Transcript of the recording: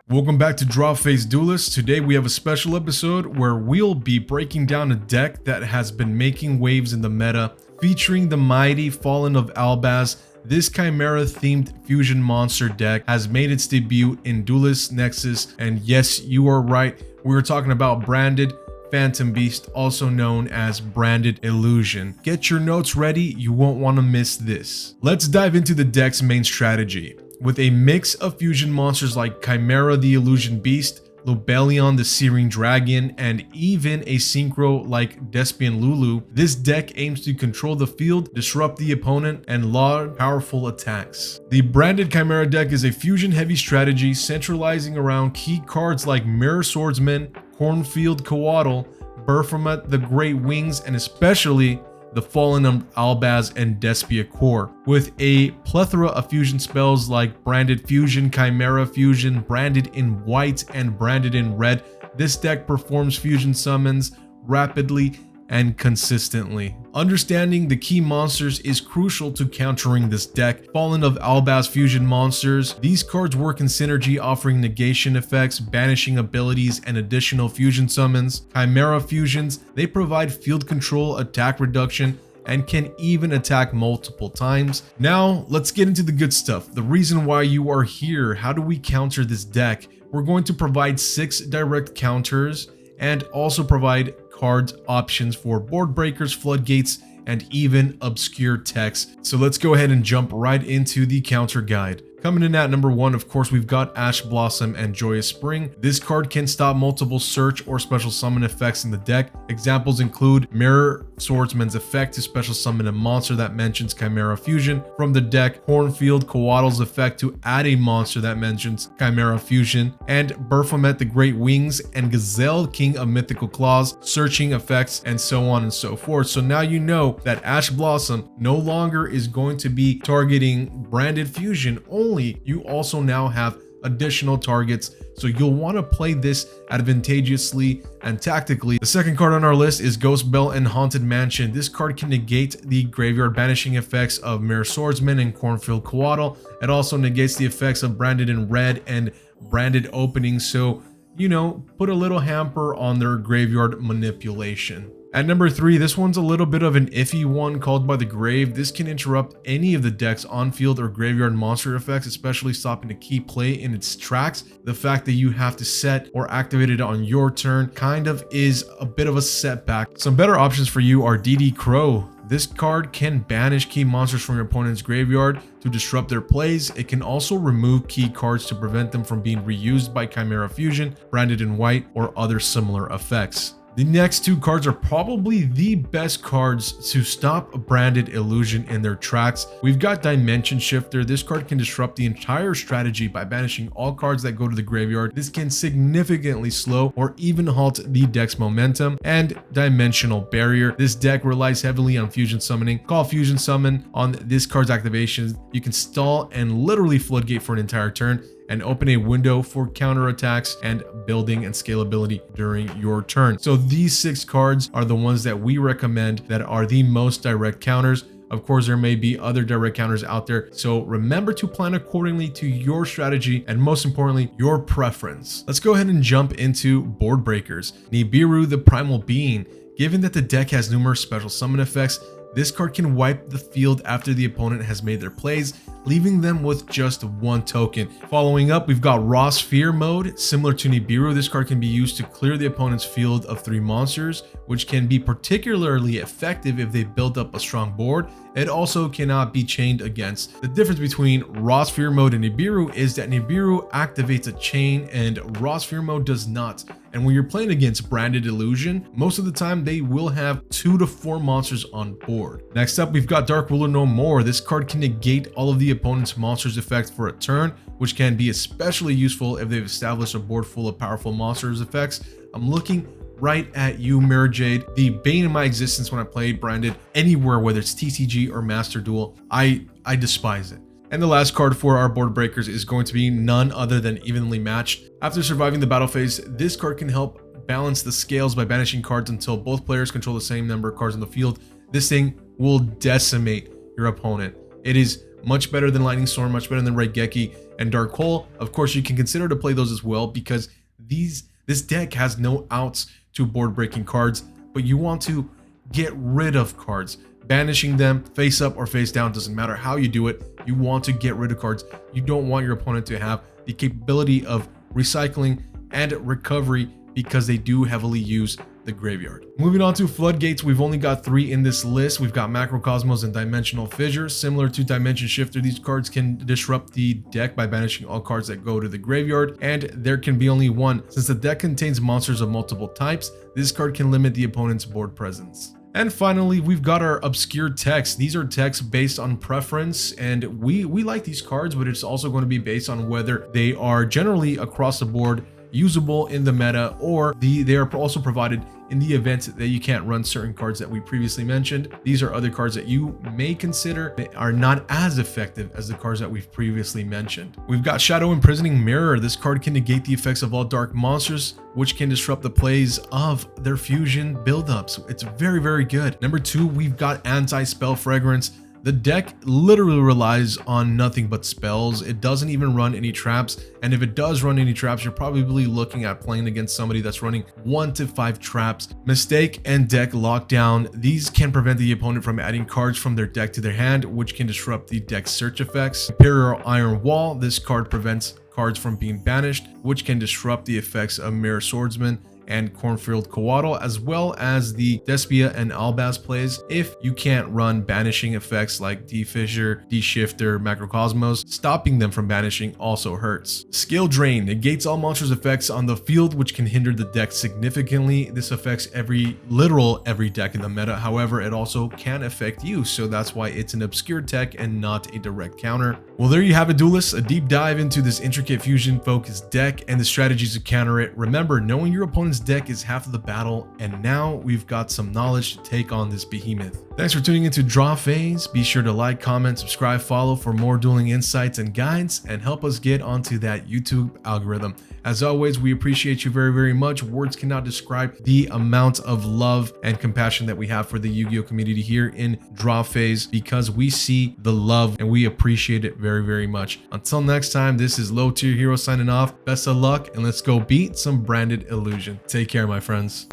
Welcome back to Draw Face Duelists. Today we have a special episode where we'll be breaking down a deck that has been making waves in the meta, featuring the mighty Fallen of Albaz. This Chimera themed fusion monster deck has made its debut in Duelist Nexus, and yes, you are right, we were talking about Branded Phantom Beast, also known as Branded Illusion. Get your notes ready, you won't want to miss this. Let's dive into the deck's main strategy. With a mix of fusion monsters like Chimera the Illusion Beast, Lobelion the Searing Dragon, and even a synchro like Despian Lulu, this deck aims to control the field, disrupt the opponent, and launch powerful attacks. The Branded Chimera deck is a fusion heavy strategy centralizing around key cards like Mirror Swordsman, Cornfield Coatl, Baphomet the Great Wings, and especially the Fallen of Albaz and Despia Core. With a plethora of fusion spells like Branded Fusion, Chimera Fusion, Branded in White, and Branded in Red, this deck performs fusion summons rapidly and consistently. Understanding the key monsters is crucial to countering this deck. Fallen of Albaz fusion monsters, these cards work in synergy, offering negation effects, banishing abilities, and additional fusion summons. Chimera fusions, they provide field control, attack reduction, and can even attack multiple times. Now, let's get into the good stuff. The reason why you are here. How do we counter this deck? We're going to provide 6 direct counters and also provide cards options for board breakers, floodgates, and even obscure text. So let's go ahead and jump right into the counter guide. Coming in at number 1, of course, we've got Ash Blossom and Joyous Spring. This card can stop multiple search or special summon effects in the deck. Examples include Mirror Swordsman's effect to special summon a monster that mentions Chimera Fusion from the deck, Cornfield Coatl's effect to add a monster that mentions Chimera Fusion, and Baphomet the Great Wings and Gazelle King of Mythical Claws, searching effects, and so on and so forth. So now you know that Ash Blossom no longer is going to be targeting Branded Fusion only. You also now have additional targets, so you'll want to play this advantageously and tactically. The second card on our list is Ghost Bell and Haunted Mansion. This card can negate the graveyard banishing effects of Mirror Swordsman and Cornfield Coatl. It also negates the effects of Branded in Red and Branded Opening, so you know, put a little hamper on their graveyard manipulation. At number 3, this one's a little bit of an iffy one, Called by the Grave. This can interrupt any of the deck's on-field or graveyard monster effects, especially stopping a key play in its tracks. The fact that you have to set or activate it on your turn kind of is a bit of a setback. Some better options for you are DD Crow. This card can banish key monsters from your opponent's graveyard to disrupt their plays. It can also remove key cards to prevent them from being reused by Chimera Fusion, Branded in White, or other similar effects. The next 2 cards are probably the best cards to stop a Branded Illusion in their tracks. We've got Dimension Shifter. This card can disrupt the entire strategy by banishing all cards that go to the graveyard. This can significantly slow or even halt the deck's momentum. And Dimensional Barrier. This deck relies heavily on fusion summoning. Call Fusion Summon on this card's activation. You can stall and literally floodgate for an entire turn and open a window for counterattacks and building and scalability during your turn. So these 6 cards are the ones that we recommend that are the most direct counters. Of course, there may be other direct counters out there, so remember to plan accordingly to your strategy and most importantly, your preference. Let's go ahead and jump into board breakers. Nibiru the Primal Being. Given that the deck has numerous special summon effects, this card can wipe the field after the opponent has made their plays, leaving them with just 1 token. Following up, we've got Raw Sphere mode. Similar to Nibiru, this card can be used to clear the opponent's field of 3 monsters, which can be particularly effective if they build up a strong board. It also cannot be chained against. The difference between Raw Sphere mode and Nibiru is that Nibiru activates a chain and Raw Sphere mode does not. And when you're playing against Branded Illusion, most of the time they will have 2 to 4 monsters on board. Next up, we've got Dark Ruler No More. This card can negate all of the opponent's monsters effect for a turn, which can be especially useful if they've established a board full of powerful monsters effects. I'm looking right at you, Mirror Jade. The bane of my existence when I played Branded anywhere, whether it's TCG or Master Duel. I despise it. And the last card for our board breakers is going to be none other than Evenly Matched. After surviving the battle phase, this card can help balance the scales by banishing cards until both players control the same number of cards on the field. This thing will decimate your opponent. It is much better than Lightning Storm, much better than Raigeki and Dark Hole. Of course, you can consider to play those as well because this deck has no outs to board breaking cards, but you want to get rid of cards. Banishing them face up or face down, doesn't matter how you do it. You want to get rid of cards. You don't want your opponent to have the capability of recycling and recovery because they do heavily use the graveyard. Moving on to Floodgates, we've only got 3 in this list. We've got Macrocosmos and Dimensional Fissure. Similar to Dimension Shifter, these cards can disrupt the deck by banishing all cards that go to the graveyard, and there can be only one. Since the deck contains monsters of multiple types, this card can limit the opponent's board presence. And finally, we've got our obscure text. These are texts based on preference, and we like these cards, but it's also going to be based on whether they are generally across the board usable in the meta, or they are also provided in the event that you can't run certain cards that we previously mentioned. These are other cards that you may consider are not as effective as the cards that we've previously mentioned. We've got Shadow Imprisoning Mirror. This card can negate the effects of all dark monsters, which can disrupt the plays of their fusion buildups. It's very, very good. Number 2, we've got Anti-Spell Fragrance. The deck literally relies on nothing but spells. It doesn't even run any traps, and if it does run any traps, you're probably looking at playing against somebody that's running 1 to 5 traps. Mistake and Deck Lockdown. These can prevent the opponent from adding cards from their deck to their hand, which can disrupt the deck's search effects. Imperial Iron Wall. This card prevents cards from being banished, which can disrupt the effects of Mirror Swordsman and Cornfield Coatl, as well as the Despia and Albaz plays. If you can't run banishing effects like D-Fissure, D-Shifter, Macrocosmos, stopping them from banishing also hurts. Skill Drain negates all monsters' effects on the field, which can hinder the deck significantly. This affects every deck in the meta. However, it also can affect you, so that's why it's an obscure tech and not a direct counter. Well, there you have it, duelists, a deep dive into this intricate fusion-focused deck and the strategies to counter it. Remember, knowing your opponent's deck is half of the battle, and now we've got some knowledge to take on this behemoth. Thanks for tuning into Draw Phase. Be sure to like, comment, subscribe, follow for more dueling insights and guides, and help us get onto that YouTube algorithm. As always, we appreciate you very, very much. Words cannot describe the amount of love and compassion that we have for the Yu-Gi-Oh community here in Draw Phase, because we see the love and we appreciate it very, very much. Until next time, this is Low Tier Hero signing off. Best of luck, and let's go beat some branded illusion. Take care, my friends.